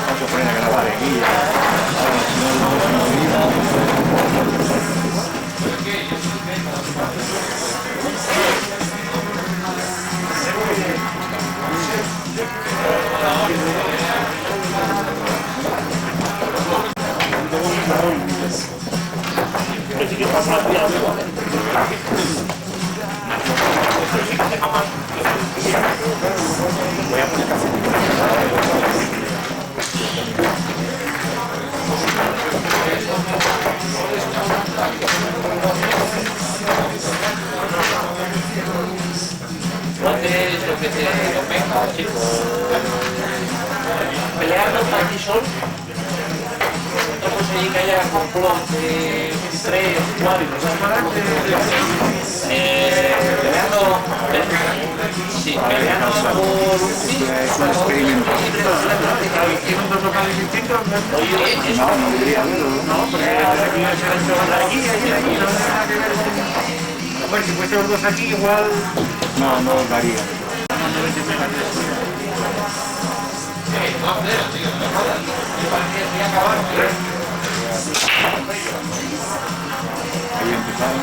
Vamos a poner a grabar aquí. Si no, no se me olvida. Voy a poner café. Entonces, lo que te venga, chicos. Peleando para ti sol. No conseguí que haya complot de 3, 4 peleando. Sí, peleando por un sí. Es un experimento. ¿Tienen dos locales distintos? Oye, No, no diría. No, porque aquí se han hecho aquí y aquí no tiene nada que ver con... Bueno, si fuese los dos aquí, igual... No, no daría. Ahí empezado.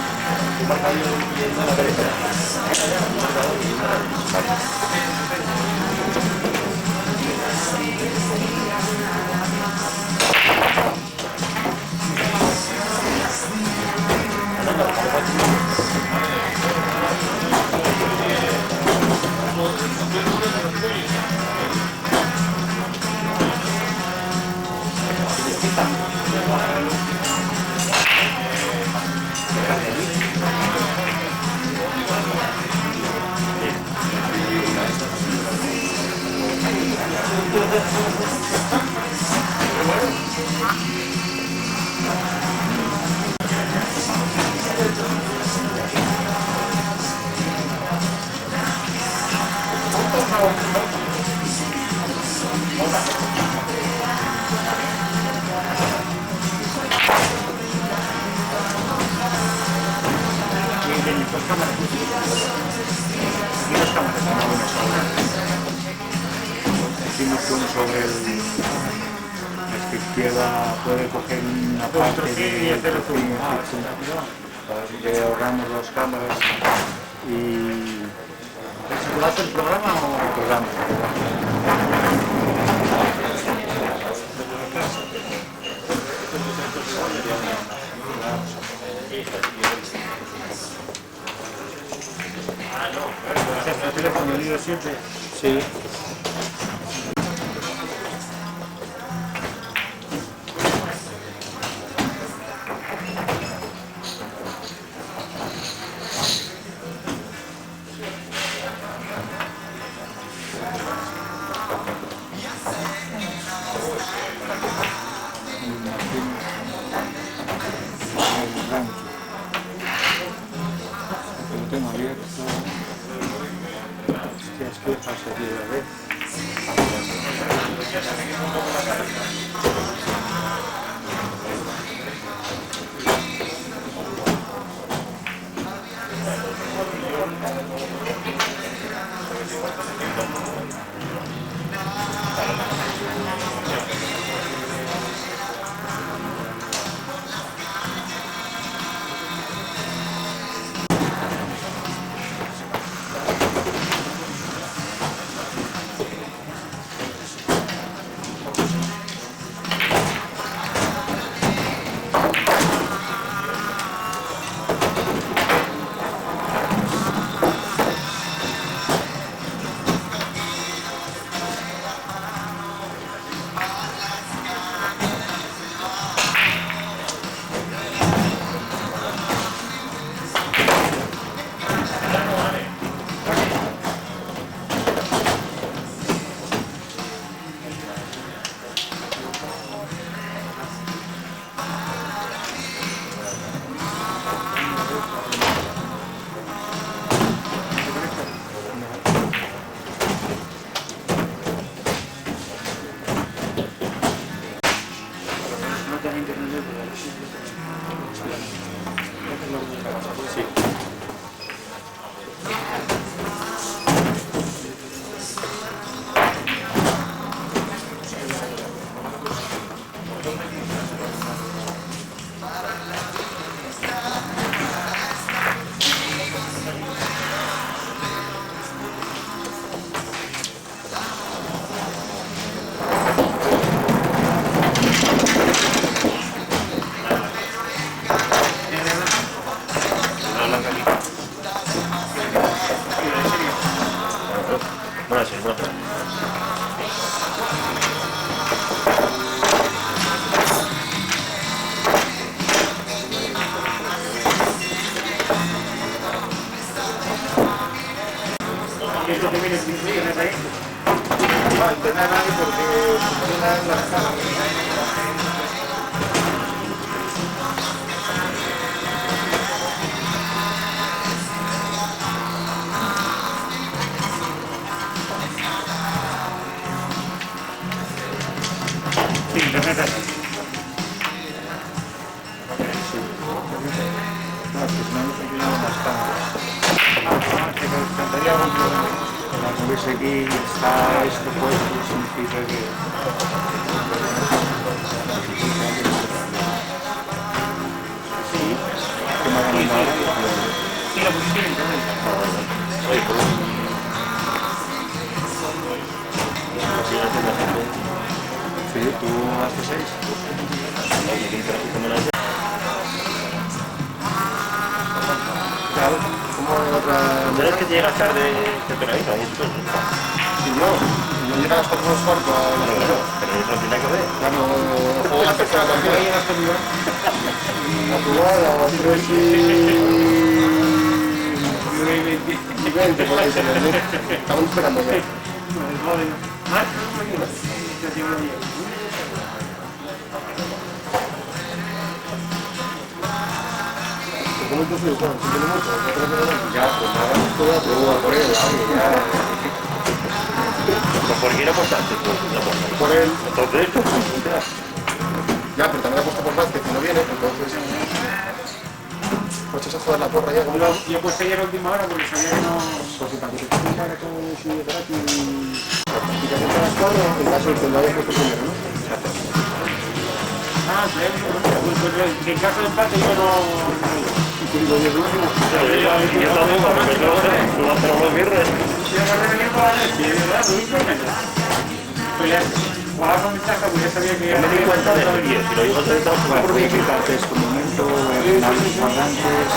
Decimos que uno sobre la izquierda puede coger una parte y hacer el zoom. para que ahorramos las cámaras y ¿Lo hace el programa o...? el programa. El teléfono, el lío siempre. Sí. Lo tengo abierto. Hostias, ¿qué pasa aquí otra vez? en la escala. Sí, internet es. Claro, que si no, no sé qué lleva bastante. Que me encantaría que la tuviese aquí y está esto puesto, significa que... Sí, que me hagan una hora y Sí, la pusiste en internet. Oye, por así no entiendo la gente. sí, tú haces 6. Oye, ¿qué tráfico me la hace? Claro, como otra... ¿Sabes que llega tarde que penaliza? Si no llegan hasta los cuartos a la Claro, pero eso no tiene que ver. Claro, juego la tercera partida. A jugar a las 3 y 20 por ahí se les ve. Estamos esperando ya. ¿Cómo entonces? Bueno, si tiene mucho, ya, pues nada, todo la prueba por él, ya. Pues por qué no apostaste tú la porra. Por él, Entonces, ya, pero también apuesto por Vázquez, que no viene, entonces... Pues echas a joder la porra ya, como no. Yo puse ayer a última hora porque sabía que no... Pues si para que te pongas ahora con si de gratis y que hacen las cuadras, en caso de que lo hayas puesto primero, ¿no? Ah, pues en caso de empate yo no... Y te digo, oye, el último. yo tampoco, porque no lo sé, tú vas a hacer los viernes. Yo no sé qué puedo hacer, de verdad, lo único que pues ya, jugaba con ventaja porque ya sabía que... Yo me di cuenta de eso, tío, si lo digo 30 Bueno, por voy a mí. quitarte este momento, los parlantes...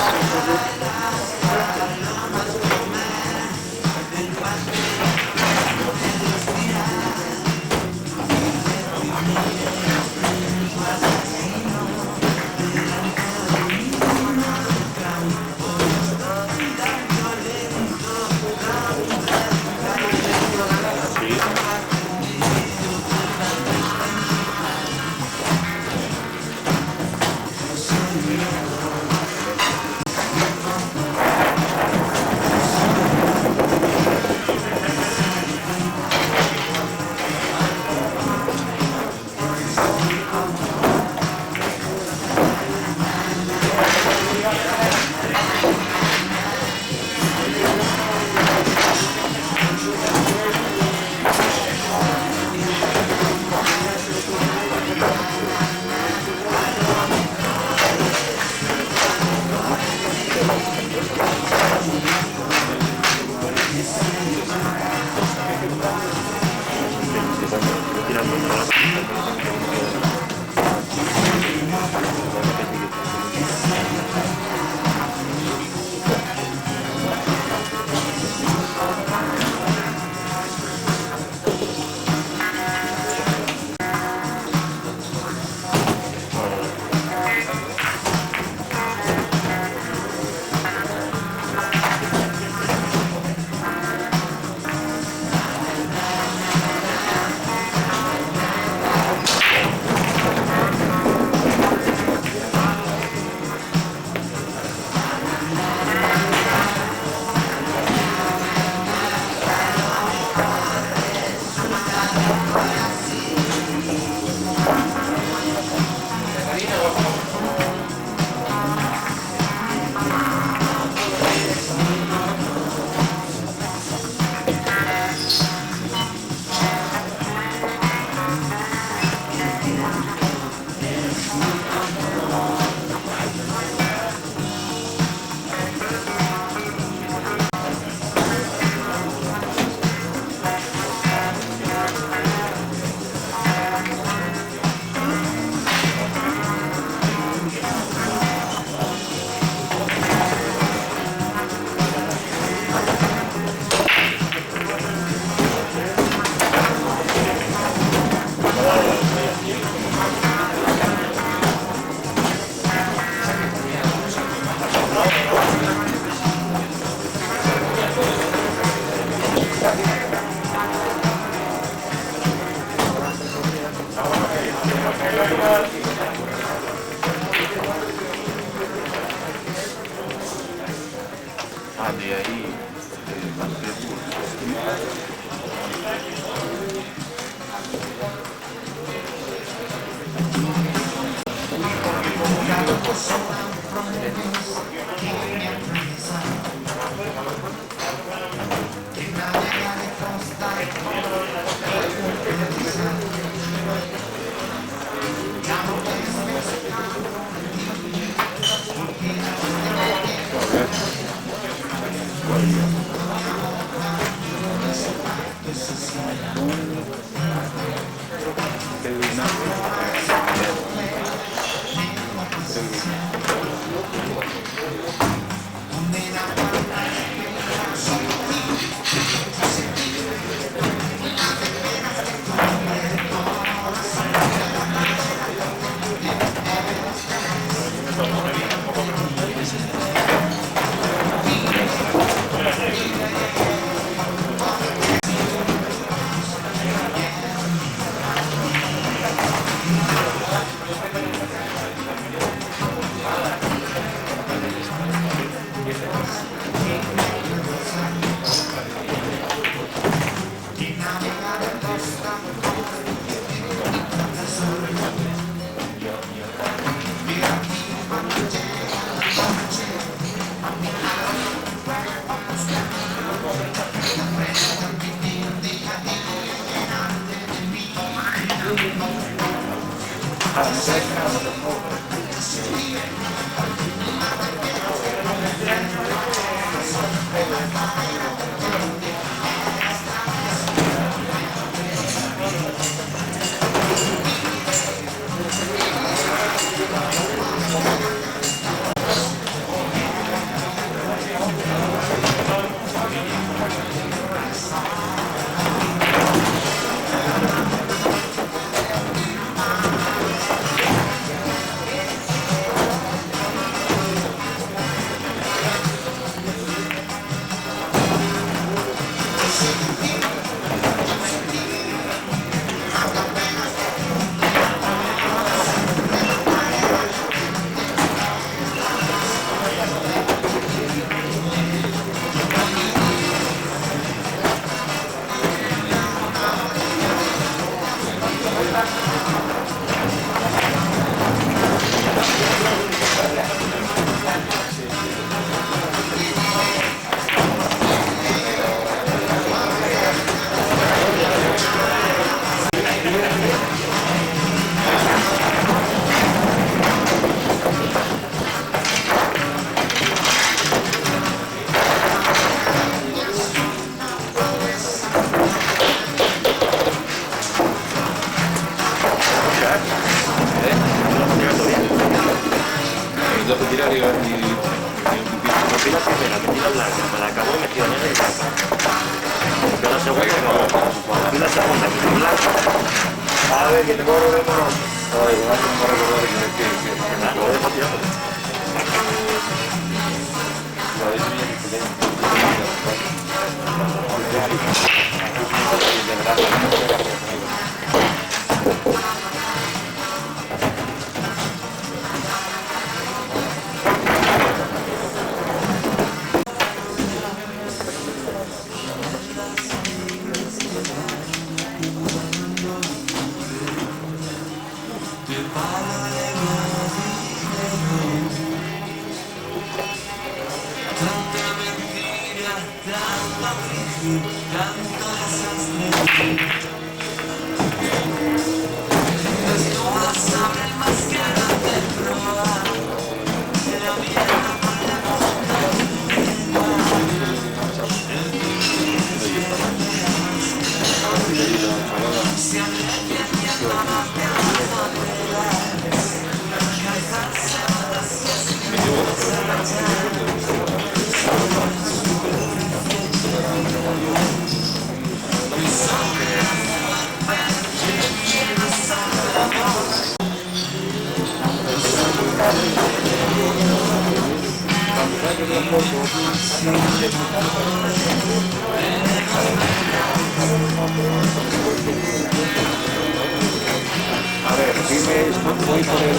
A ver, dime esto, voy por el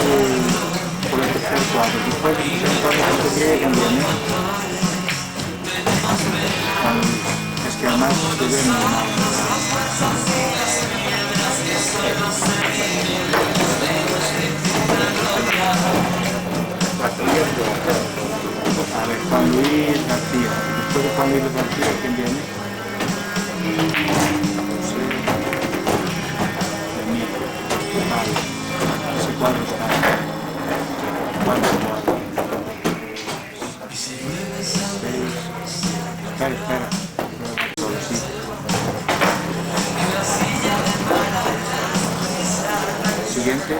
tercer cuadro. Después de que llegue también, ¿eh? Es que además se ve muy mal. tranquilo, tranquilo, ¿quién viene? José, Emilio, vale, ese cuadro está. Cuatro. Espera. Sí. Siguiente.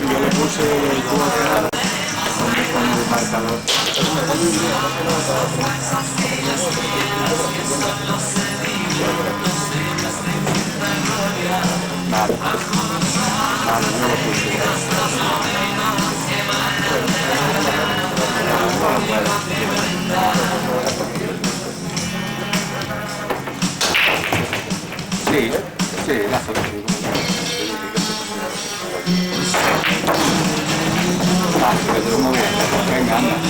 Yo le puse el tubo de nada con el marcador. Vale, yo lo puse. Sí, la foto. Muy bien, venga, anda.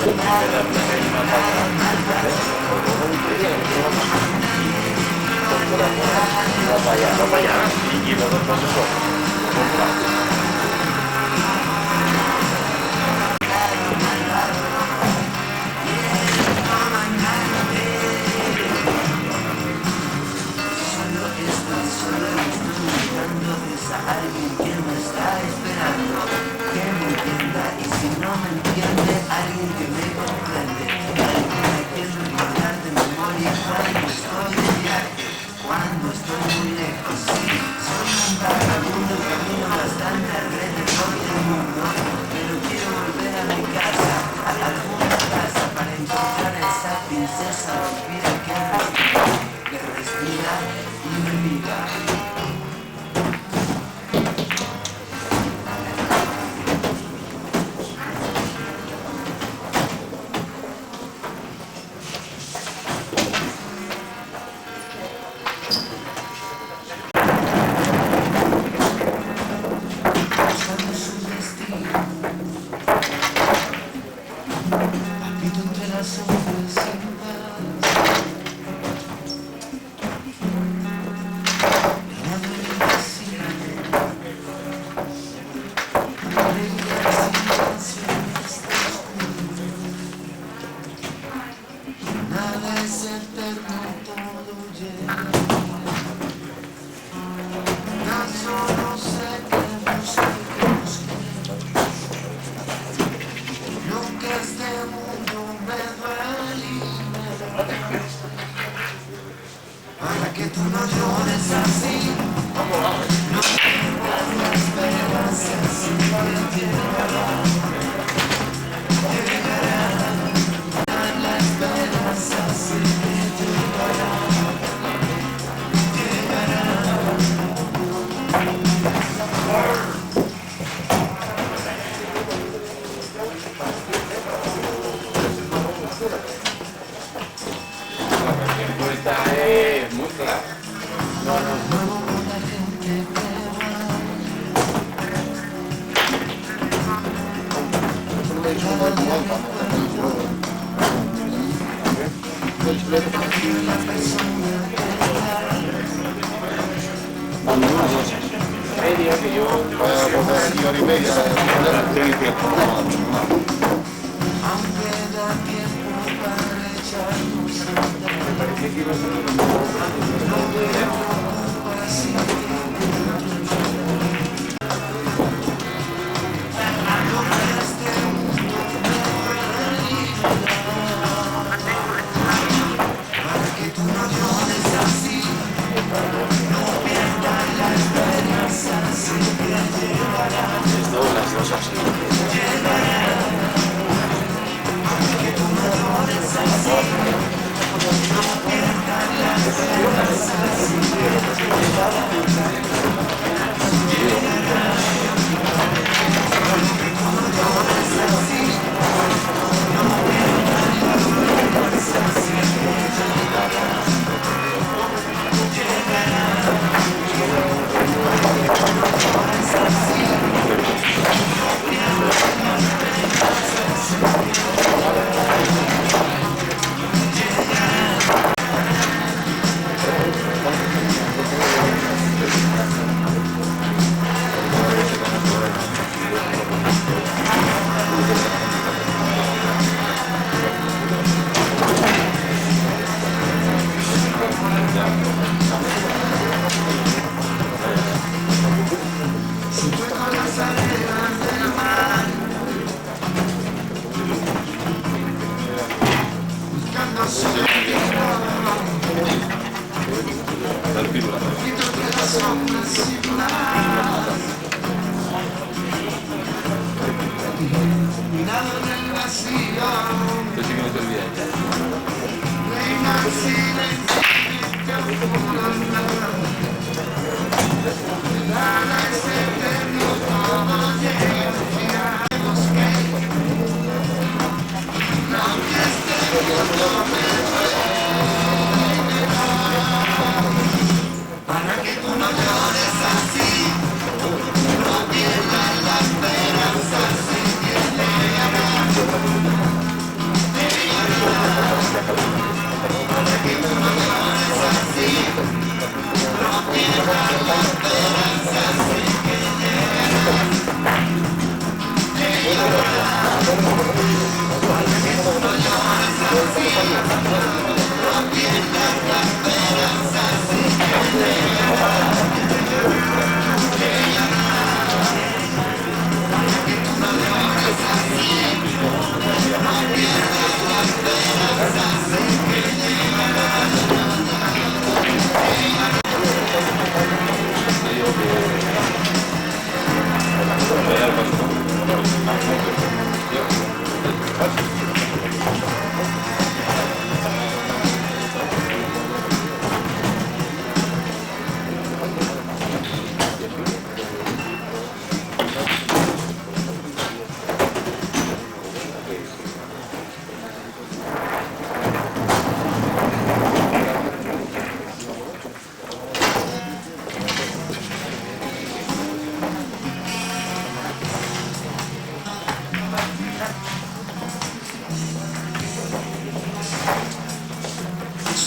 Va para allá. Y los dos pasos son. Alguien que me está esperando, que me entienda, y si no me entiende, alguien que me comprende, alguien a quien recordar de memoria cuando estoy de viaje, cuando estoy muy lejos. Sí, soy un vagabundo, camino bastante alrededor del mundo, pero quiero volver a mi casa, a alguna casa, para encontrar a esa princesa vampira que respira y me viva.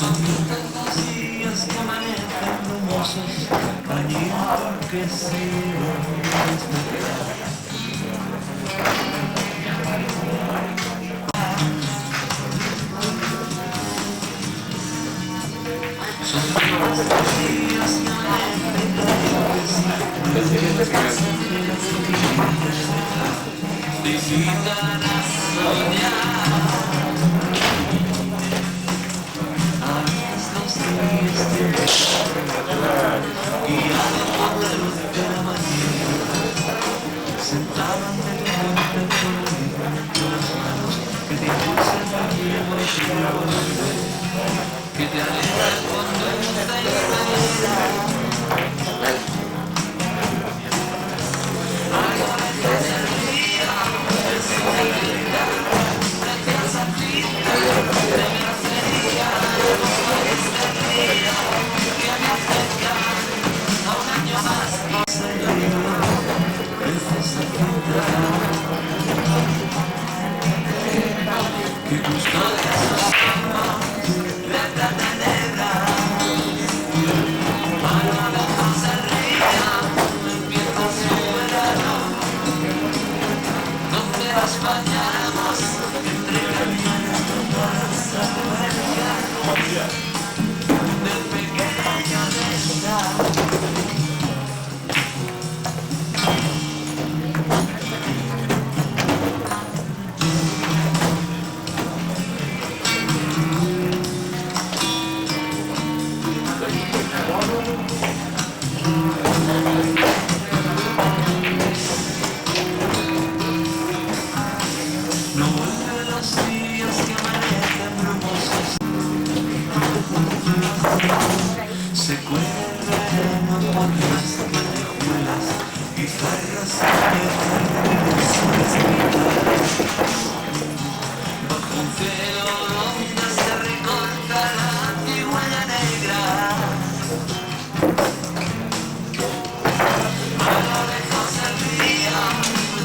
Son tantos días que amanecen brumosos, allí entorpecido son tantos días que amanecen te invitan a soñar. Y al poder de la mañana sentado ante el frente con las manos que te impulsan a llevar que te alegra cuando esta inmensidad que custodias la plata negra para la cosa ría empieza su verano donde las bañamos entre cañones para saber del pequeño desdán. No vuelven los días que amanecen brumosos, se cuelgan por las callejuelas y farras bajo un cielo donde se recorta la antigüedad negra. A lo lejos se ría una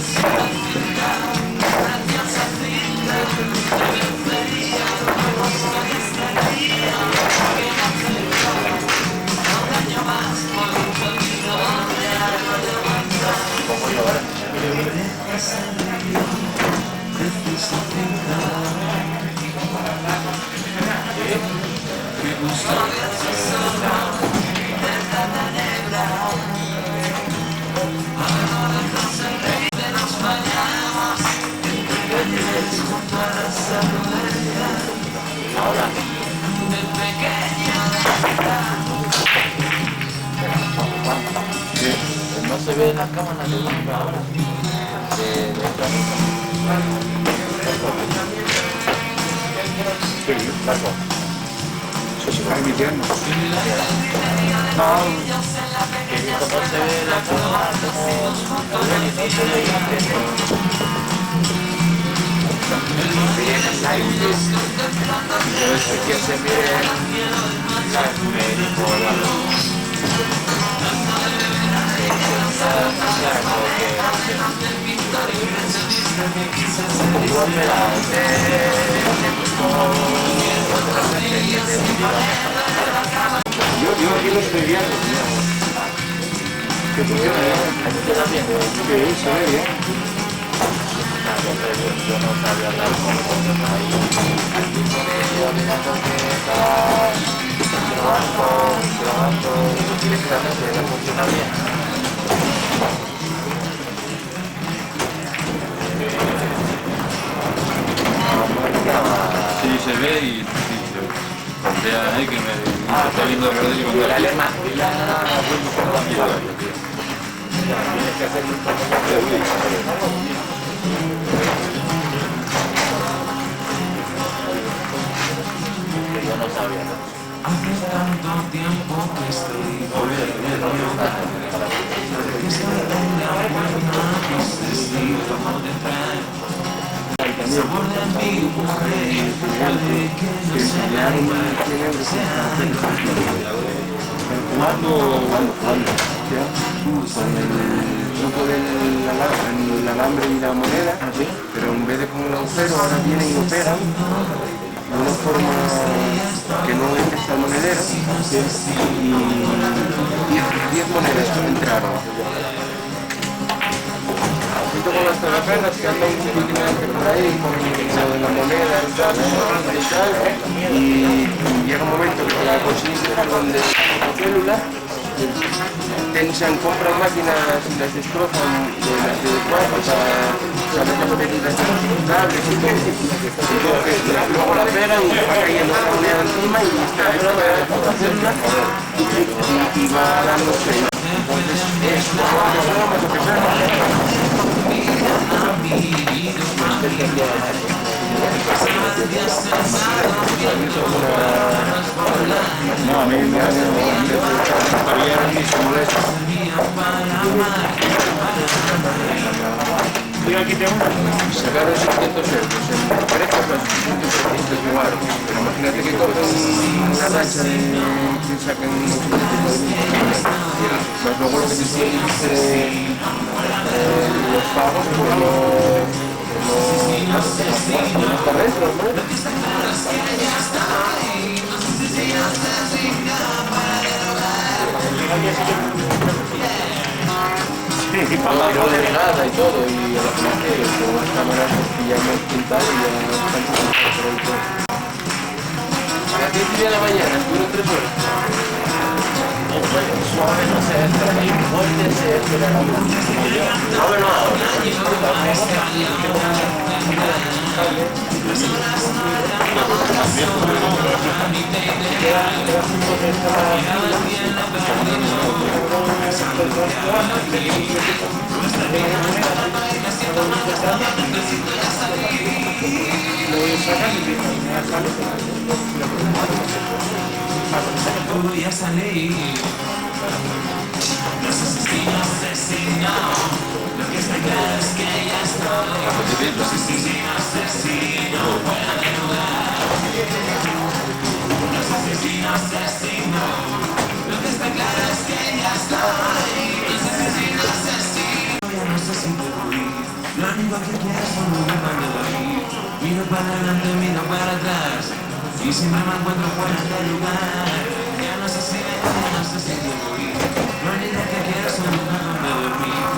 cinta, graciosa cinta de vencería, justo en este día que nace a un año más por un camino de algo de vuelta. Deja el río, preciosa cinta que custodia su sombra de plata negra. A lo lejos se ríe, nos bañamos entre cañones junto a la saludería del pequeño desdán. No se ve la cámara de ahora. Sí, claro. Eso se va emitiendo. No, que como se ve la cámara como no se ve pero es que quien se mire la médico o algo. Igual me la Yo aquí lo estoy viendo. Que funciona bien. Sí, se ve bien. yo no sabía hablar con cosas ahí. Yo mirando que estaba grabando directamente, no funciona bien. Sí, se ve y se contea ahí que me está viendo el verde y cuando La alemán y la Tienes que hacer un poco de Con el alambre y la moneda, pero en vez de con un agujero ahora vienen y operan de una forma que no es esta monedera y 10 monedas entraron. Junto con las terraferras que andan últimamente por ahí con lo de la moneda y tal, y llega un momento que la consiguiente donde la célula compran máquinas y las destrozan de las de cuatro para saber las medidas cables y todo. Entonces luego la pegan y va cayendo la moneda encima y está la célula y va dándose. Entonces es más o No, a mí me Yo aquí tengo sacaron 600 euros en parejas más 600 igual, pero imagínate que cogen una racha de que saquen unos 700 más luego lo que te dice los pagos por los terrestres, ¿no? sí, Con la delegada y todo, y a la gente con las cámaras que ya hemos pintado y ya están pintadas por ahí todo. A las 10 de la mañana, estuvieron 3 horas. Suave, no sé, espera ahí, fuerte, se espera ahí. Suave no ahora. Voy a salir. Los asesinos asesinados. Lo que está claro es que ya estoy. Los asesinos asesinos fuera de lugar. Los asesinos asesinos. Lo que está claro es que ya estoy. Los asesinos asesinos. Ya no sé si te voy. Lo único que quiero es un lugar de dormir. Miro para adelante, miro para atrás. Y siempre me encuentro fuera de lugar. Ya no sé si me voy, no sé si te voy. Lo único que quiero es un lugar donde dormir.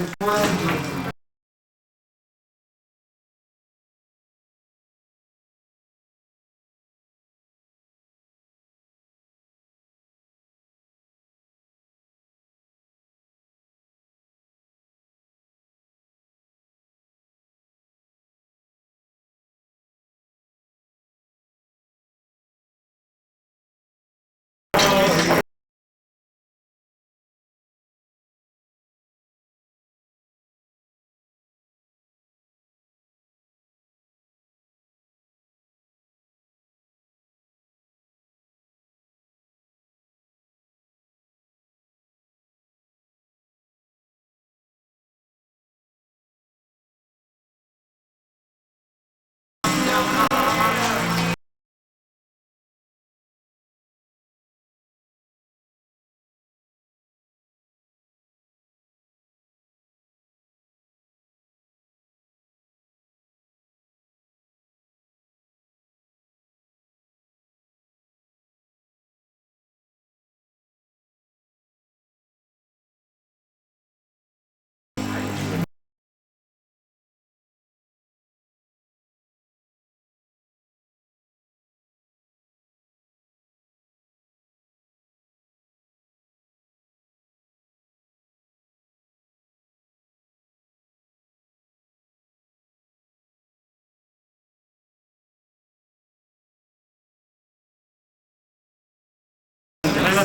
Lo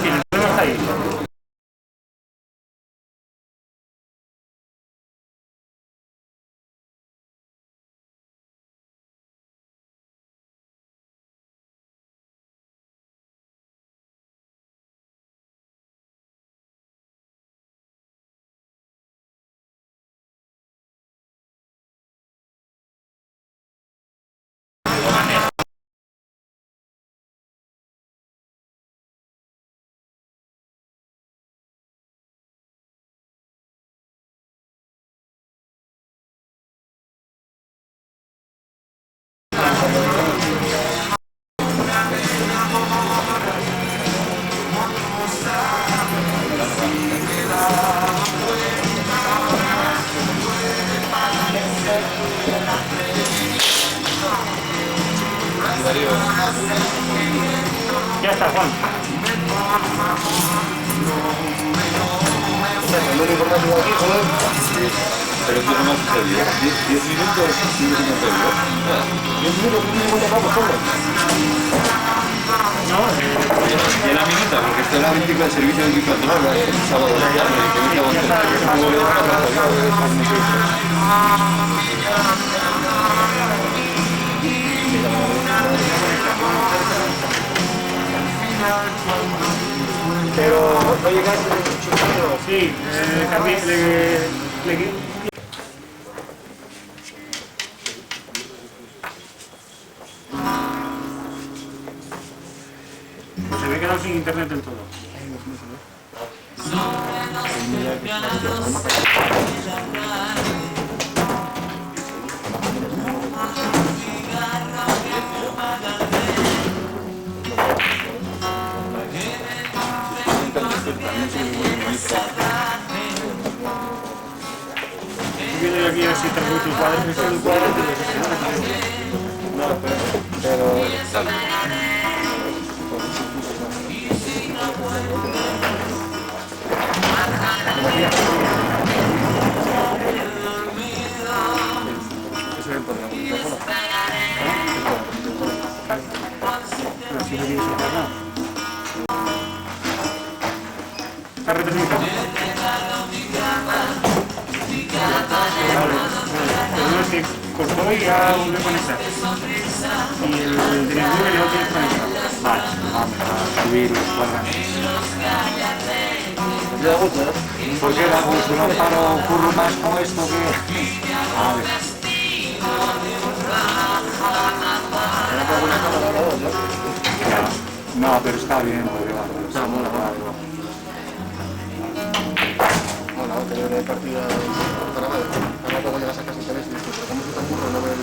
tienes, lo dejas ahí. Ya está, Juan. Pero eso no me ha sucedido. 10 minutos sí que se me ha sucedido. 10 minutos, un minuto vamos solo. No, Y en la minuta, porque está la 24 servicio de 24 horas, el sábado de la tarde, que me cago en Pero no llegaste de mucho. sí, también le pues se ve quedado sin internet del todo. Estoy viendo aquí a ver si traduce el cuadro, es el cuadro de los estudiantes. No, pero eso es importante. Pero si no tienes internet. ¿Está retransmitiendo? Vale, se cortó y ya volvió a conectar. Y el director ya lo tienes conectado. Vale, vamos a subir los cuadrantes. ¿Te da gusto, no? ¿Por qué da gusto? No paro, curro más con esto que... A ver. Era para poner con la grabadora, ¿no? No, pero está bien, podría bajar. No, mola, mola. Mola, tener una partida para nada. Ahora luego llegas a casa y te ves y dices, pero ¿cómo se te ocurre no ver el...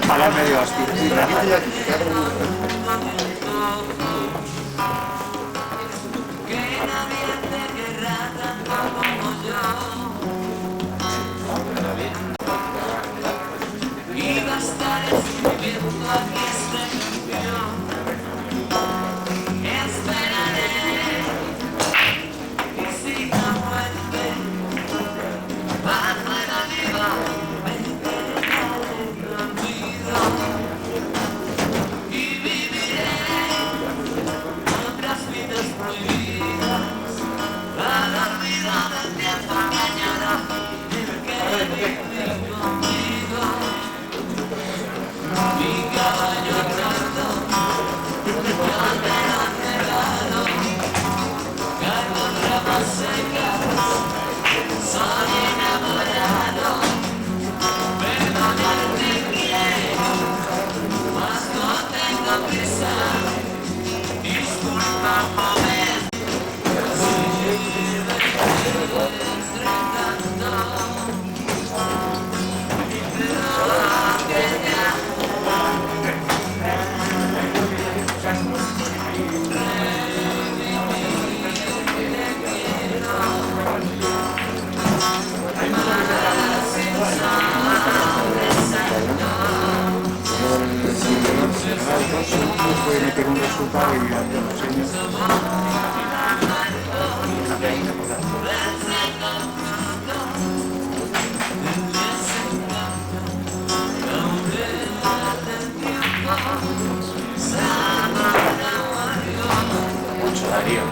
Para medio así. Aquí y aquí, te queda como un... su padre y hace los seños. Mucho Darío.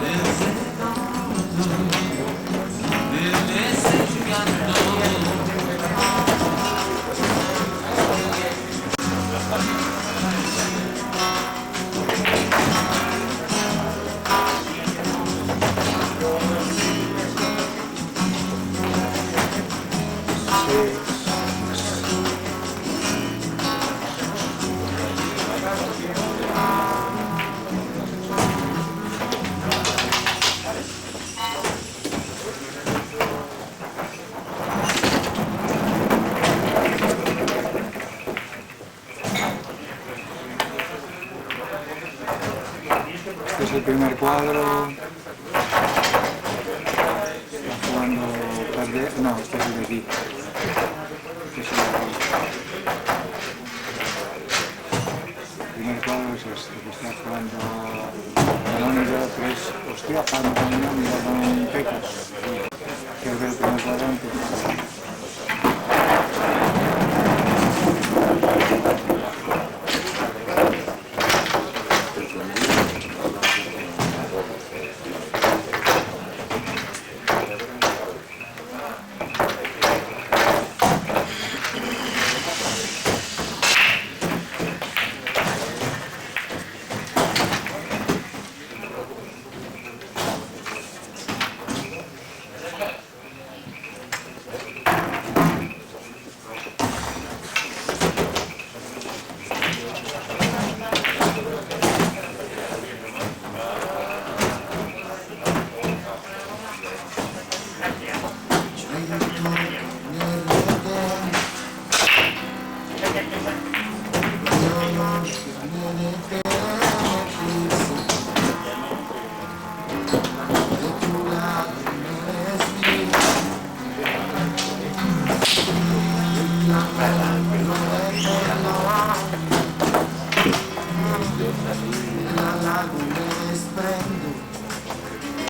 Este es el primer cuadro. Está jugando Calder. No, este es el de aquí. Este es el de aquí. El primer cuadro es este, que está jugando Canónigo, que es, hostia, Pablo Canónigo con Pecos. Que es el primer cuadro antes.